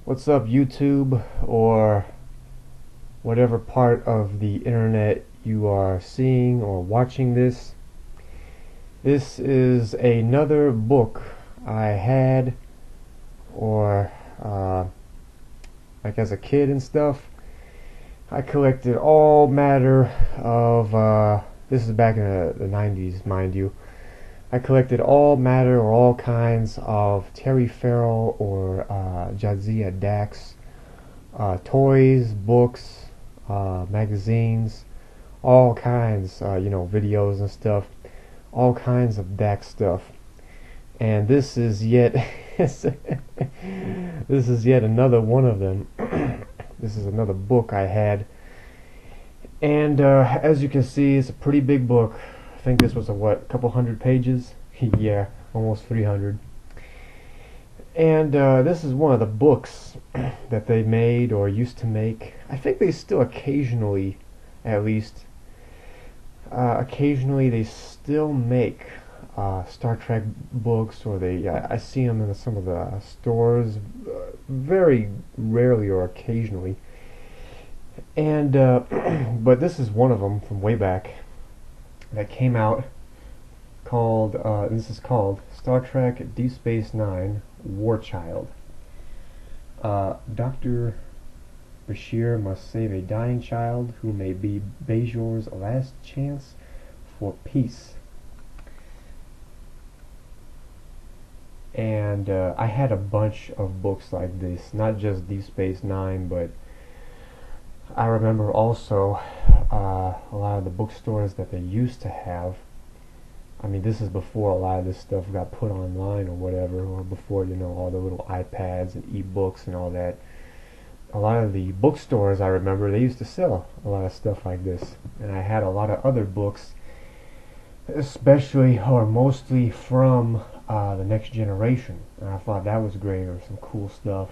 What's up, YouTube, or whatever part of the internet you are seeing or watching this? This is another book I had, or like as a kid and stuff. I collected all matter of, this is back in the 90s, mind you. I collected all matter or all kinds of Terry Farrell or Jadzia Dax toys, books, magazines, all kinds, videos and stuff, all kinds of Dax stuff. And this is yet this is yet another one of them. This is another book I had, and as you can see, it's a pretty big book. I think this was a couple hundred pages. Yeah, almost 300. And this is one of the books that they made or used to make. I think they still occasionally, at least, occasionally they still make Star Trek books, or I see them in some of the stores, very rarely or occasionally. And but this is one of them from way back that came out called this is called Star Trek Deep Space Nine War Child. Dr. Bashir must save a dying child who may be Bajor's last chance for peace. And I had a bunch of books like this, not just Deep Space Nine, but I remember also a lot of the bookstores that they used to have. I mean, this is before a lot of this stuff got put online or whatever, or before, all the little iPads and e-books and all that. A lot of the bookstores, I remember, they used to sell a lot of stuff like this. And I had a lot of other books, especially or mostly from the Next Generation. And I thought that was great, or some cool stuff.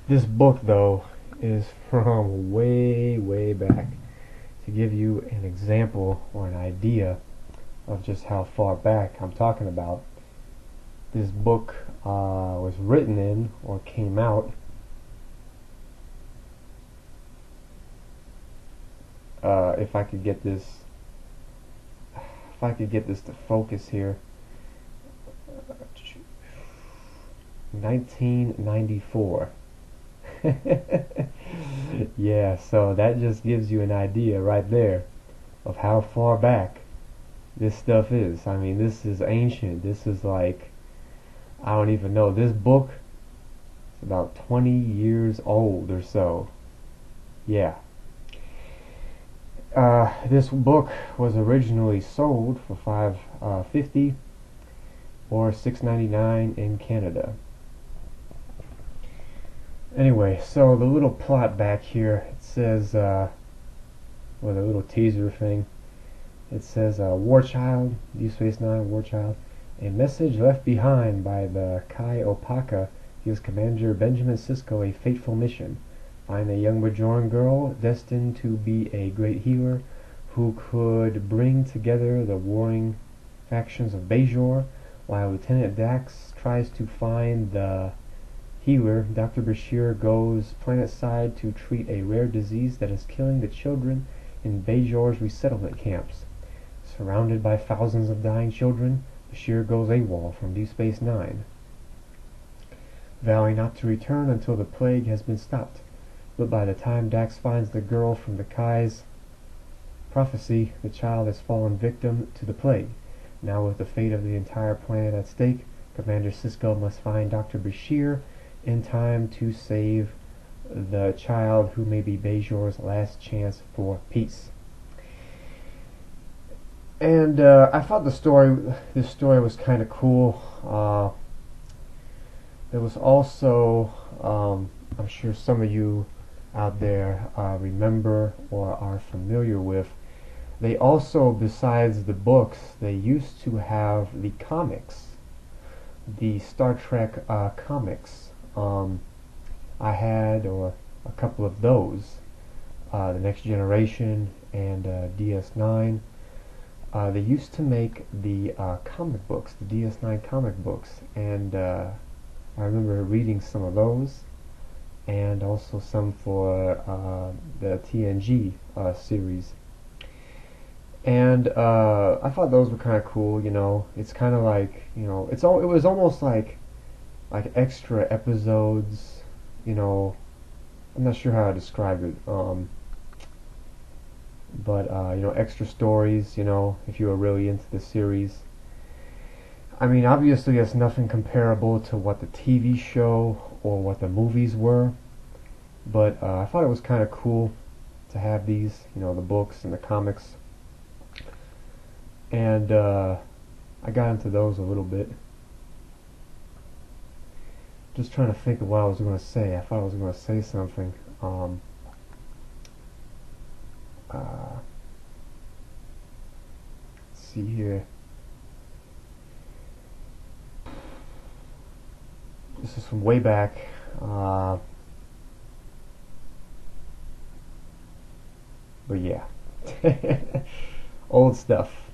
This book, though, is from way, way back. To give you an example or an idea of just how far back I'm talking about, this book was written in, or came out, if I could get this to focus here, 1994. Yeah, so that just gives you an idea right there of how far back this stuff is. I mean, this is ancient. This is like, I don't even know. This book is about 20 years old or so. Yeah. This book was originally sold for $5.50 or $6.99 in Canada. Anyway, so the little plot back here, it says, with a little teaser thing, it says, War Child, Deep Space Nine, War Child, a message left behind by the Kai Opaka gives Commander Benjamin Sisko a fateful mission. Find a young Bajoran girl destined to be a great healer who could bring together the warring factions of Bajor, while Lieutenant Dax tries to find the healer. Dr. Bashir goes planetside to treat a rare disease that is killing the children in Bajor's resettlement camps. Surrounded by thousands of dying children, Bashir goes AWOL from Deep Space Nine, vowing not to return until the plague has been stopped. But by the time Dax finds the girl from the Kai's prophecy, the child has fallen victim to the plague. Now with the fate of the entire planet at stake, Commander Sisko must find Dr. Bashir in time to save the child who may be Bajor's last chance for peace. And I thought this story was kind of cool. There was also, I'm sure some of you out there remember or are familiar with, they also, besides the books, they used to have the comics, the Star Trek comics. I had a couple of those, the Next Generation and DS9. They used to make the comic books, the DS9 comic books, and I remember reading some of those, and also some for the TNG series. And I thought those were kind of cool. It's kind of like, it was almost like extra episodes. You know, I'm not sure how to describe it. But extra stories. If you were really into the series. I mean, obviously, it's nothing comparable to what the TV show or what the movies were. But I thought it was kind of cool to have these, the books and the comics. And I got into those a little bit. Just trying to think of what I was going to say. I thought I was going to say something. Let's see here. This is from way back. But yeah. Old stuff.